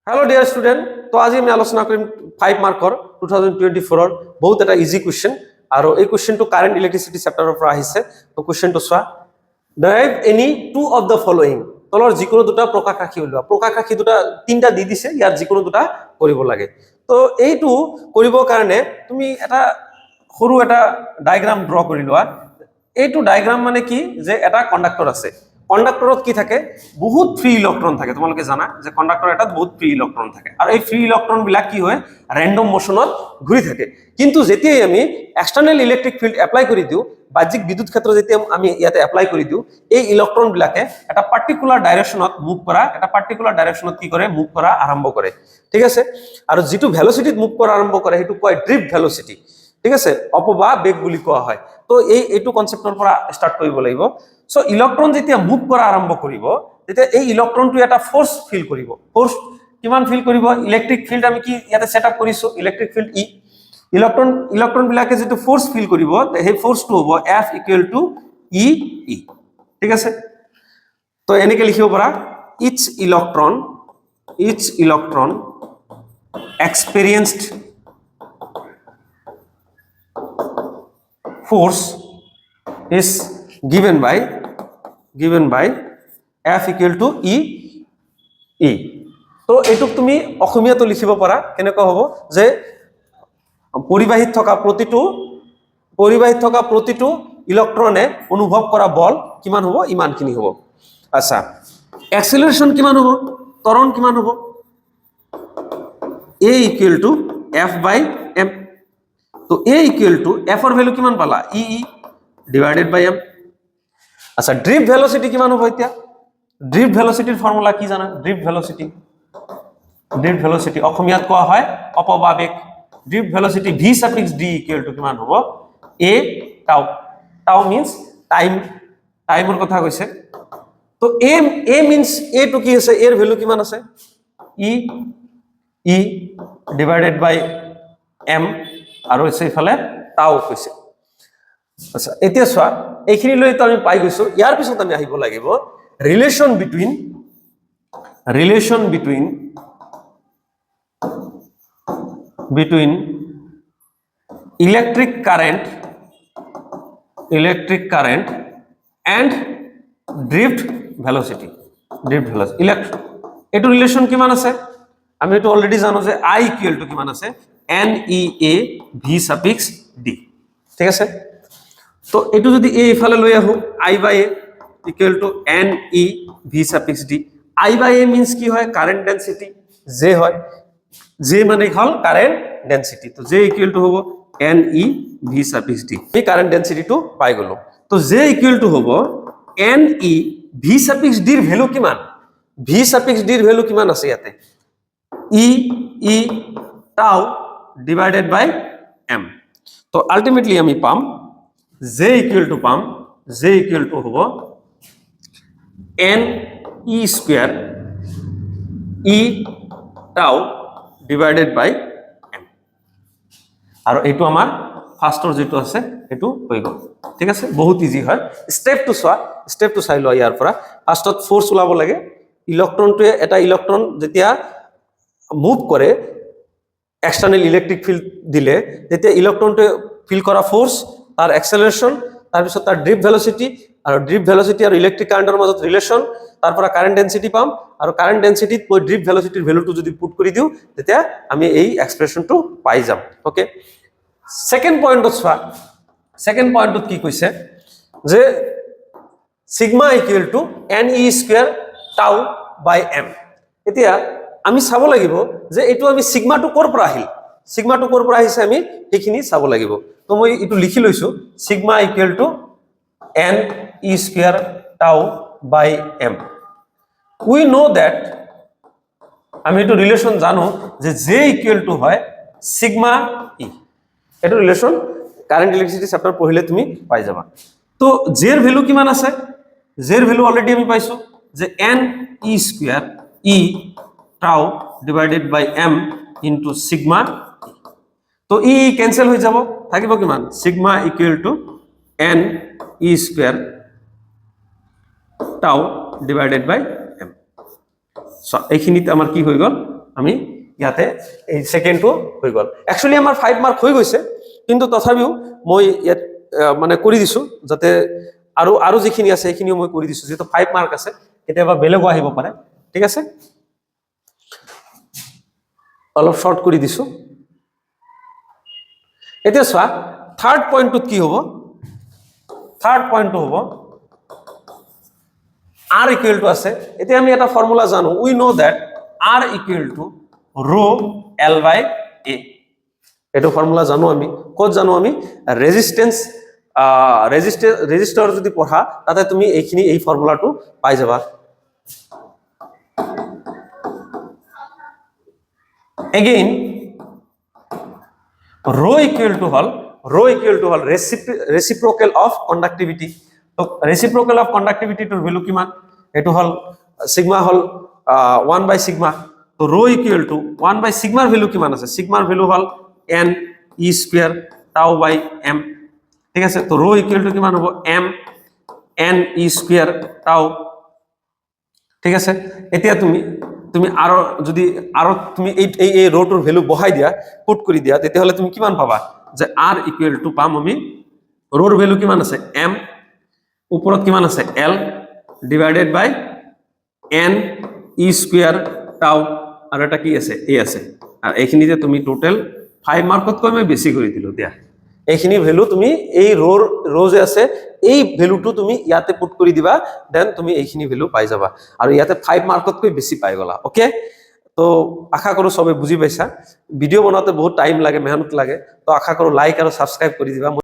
hello dear student तो आज আমি আলোচনা কৰিম 5 মাৰ্কৰ 2024 ৰ বহুত এটা ইজি কোৱেশ্চন আৰু এই কোৱেশ্চনটো কাৰেন্ট ইলেক্ট্ৰিসিটি চেপ্টাৰৰ পৰা আহিছে তো কোৱেশ্চনটো চোৱা derive any two of the following তলৰ যিকোনো দুটা প্ৰকাশ ৰাখি উলিওৱা প্ৰকাশ ৰাখি দুটা তিনটা দি দিছে ইয়াৰ যিকোনো দুটা কৰিব লাগে তো এইটো কৰিবৰ কাৰণে তুমি এটা সৰু এটা ডায়াগ্ৰাম ড্ৰ কৰি লোৱা এইটো ডায়াগ্ৰাম মানে কি যে এটা কন্ডাক্টৰ আছে কন্ডাক্টৰত কি থাকে বহুত ফ্ৰি ইলেক্ট্ৰন থাকে তোমালোকে জানা যে কন্ডাক্টৰ এটাত বহুত ফ্ৰি ইলেক্ট্ৰন থাকে আৰু এই ফ্ৰি ইলেক্ট্ৰন বিলাক কি হয় ৰ্যান্ডম মোশনত ঘূৰি থাকে কিন্তু যেতিয়াই আমি এক্সটাৰ্নাল ইলেক্ট্ৰিক ফিল্ড এপ্লাই কৰি দিও বাহ্যিক বিদ্যুৎ ক্ষেত্ৰ যেতিয়া আমি ইয়াতে এপ্লাই কৰি দিও এই ইলেক্ট্ৰন বিলাকে এটা পাৰ্টিকুলাৰ ডাইৰেকশনত মুভ কৰা এটা পাৰ্টিকুলাৰ ডাইৰেকশনত কি কৰে মুভ কৰা আৰম্ভ কৰে ঠিক আছে আৰু যেটো ভেলোসিটিত মুভ কৰা আৰম্ভ কৰে হেতু কয় ড্ৰিফট ভেলোসিটি ঠিক আছে অপবা বেগ বুলি কোৱা হয় তো এইটো কনসেপ্টৰ পৰা স্টাৰ্ট কৰিব লাগিব সো ইলেক্ট্ৰন যেতিয়া মুভ কৰা আৰম্ভ কৰিব তেতিয়া এই ইলেক্ট্ৰনটো এটা ফোৰ্স ফিল কৰিব ফোৰ্স কিমান ফিল কৰিব ইলেক্ট্ৰিক ফিল্ড আমি কি ইয়াতে সেটআপ কৰিছো ইলেক্ট্ৰিক ফিল্ড ই ইলেক্ট্ৰন বিলাকে যেটো ফোৰ্স ফিল কৰিব সেই ফোর্সটো হ'ব F = E E ঠিক আছে তো এনেকে লিখিব পাৰা each electron experienced force is given by F = E E তো এটুক তুমি অসমীয়াটো লিখিব পাৰা কেনেকৈ হ'ব যে পৰিবাহিত থকা প্ৰতিটো ইলেক্ট্ৰনে অনুভৱ কৰা বল কিমান হ'ব ইমানখিনি হ'ব আচ্ছা অ্যাক্সিলারেশন কিমান হ'ব ত্বরণ কিমান হ'ব A = F/m তো A = F এর ভ্যালু কিমান পালা E / m আচ্ছা ড্রিফট ভেলোসিটি কিমান হ'ব এতিয়া ড্রিফট ভেলোসিটিৰ ফৰ্মুলা কি জানা ড্ৰিফট ভেলোসিটি অসমীয়াত কোৱা হয় অপবাবেগ ড্রিফট ভেলোসিটি v(d) = কিমান হ'ব a tau means টাইমৰ কথা কৈছে তো a means a টু কি আছে এৰ ভ্যালু কিমান আছে e / m আৰু এইফালে tau কৈছে আচ্ছা এতিয়া চোৱা এইখিনি লৈ তো আমি পাই গৈছো ইয়াৰ পিছত আমি আহিব লাগিব relation between electric current and drift velocity এটো রিলেশন কিমান আছে আমি এটো অলরেডি জানো যে I = কিমান আছে NEA v(d) ঠিক আছে তো এটো যদি এই ইফালে লৈ আহো I/A = NE v(d) I/A means কি হয় কারেন্ট ডেনসিটি J হয় J মানে হল কারেন্ট ডেনসিটি তো J = হ'ব NE v(d) এই কারেন্ট ডেনসিটিটো পাই গলো তো J = হ'ব NE v(d) এর ভ্যালু কিমান v(d) এর ভ্যালু কিমান আছে ইয়াতে E tau / m তো আলটিমেটলি আমি পাম J = হ'ব NE² E tau / m আৰু এইটো আমাৰ ফাৰ্স্টৰ যেটো আছে এটো হৈ গল ঠিক আছে বহুত ইজি হয় স্টেপটো চাই লোৱা ইয়াৰ পৰা ফাৰ্স্টত ফোৰ্স ওলাব লাগে ইলেক্ট্ৰনটোৱে এটা ইলেক্ট্ৰন যেতিয়া মুভ কৰে এক্সটাৰ্নাল ইলেক্ট্ৰিক ফিল্ড দিলে তেতিয়া ইলেক্ট্ৰনটোৱে ফিল কৰা ফোৰ্স তাৰ অ্যাক্সেলাৰেশন তাৰ পিছত তাৰ ড্ৰিফট ভেলোসিটি আৰু ইলেক্ট্ৰিক কাৰেন্টেৰ মাজত ৰিলেশন তাৰপৰ কাৰেন্ট ডেনসিটি পাম আৰু কাৰেন্ট ডেনসিটিত মই ড্ৰিফট ভেলোসিটিৰ ভ্যালুটো যদি পুট কৰি দিও তেতিয়া আমি এই এক্সপ্রেশনটো পাই যাম ওকে সেকেন্ড পয়েন্টত কি কৈছে যে সিগমা = NE² tau/m এতিয়া আমি চাব লাগিব যে এটো আমি সিগমাটো কৰ পৰা আহিছে আমি এইখিনি চাব লাগিব তো মই এটো লিখি লৈছো sigma = NE² tau/m we know that আমি এটো রিলেশন জানো যে J = হয় সিগমা E এটো রিলেশন কারেন্ট ইলেক্ট্রিসিটি চ্যাপ্টার পঢ়িলে তুমি পাই যাবা তো J এর ভ্যালু কিমান আছে J এর ভ্যালু অলরেডি আমি পাইছো যে NE² E tau/m into sigma তো E ক্যান্সেল হৈ যাব থাকিব কিমান sigma = NE² tau / m so এইখিনিতে আমাৰ কি হৈ গল আমি ইয়াতে এই সেকেন্ডটো হৈ গ'ল একচুয়ালি আমাৰ 5 মাৰ্ক হৈ গৈছে কিন্তু তথাপিও মই ইয়াত মানে কৰি দিছো যাতে আৰু যিখিনি আছে সেইখিনিও মই কৰি দিছো যেটো 5 মাৰ্ক আছে কেতিয়াবা বেলেগো আহিব পাৰে ঠিক আছে অলপ শৰ্ট কৰি দিছো এতিয়া চোৱা থাৰ্ড পইণ্টত কি হ'ব থাৰ্ড পইণ্টটো হ'ব r equal to আছে এতিয়া আমি এটা ফৰ্মুলা জানো we know that r equal to rho l by a এটো ফৰ্মুলা জানো আমি কোড জানো আমি ৰেজিস্টৰ যদি পঢ়া তাতে তুমি এইখিনি এই ফৰ্মুলাটো পাই যাবা again rho equal to hall reciprocal of conductivity তো reciprocal of conductivity টোৰ ভ্যালু কিমান এটো হল সিগমা হল 1 by sigma তো rho equal to 1 by sigma value কিমান আছে sigma value hall n e square tau by m ঠিক আছে তো rho equal to কিমান হ'ব m n e square tau ঠিক আছে এতিয়া তুমি আৰু যদি আৰু তুমি এই rho টোৰ ভ্যালু বহাই দিয়া পুট কৰি দিয়া তেতিয়া হলে তুমি কিমান পাবা যে r equal to পাম আমি rho ৰ ভ্যালু কিমান আছে m উপৰত কিমান আছে l divided by n e square tau আৰু এটা কি আছে a আছে আৰু এইখিনিতে তুমি টোটাল 5 মাৰ্কত কৈ মই বেছি কৰি দিলো দিয়া এইখিনি ভ্যালু তুমি এই rho যে আছে এই ভ্যালুটো তুমি ইয়াতে পুট কৰি দিবা দেন তুমি এইখিনি ভ্যালু পাই যাবা আৰু ইয়াতে 5 মাৰ্কত কৈ বেছি পাই গলা ওকে তো আশা কৰো সবে বুজি পাইছা ভিডিও বনাতে বহুত টাইম লাগে মেহনত লাগে তো আশা কৰো লাইক আৰু সাবস্ক্ৰাইব কৰি দিবা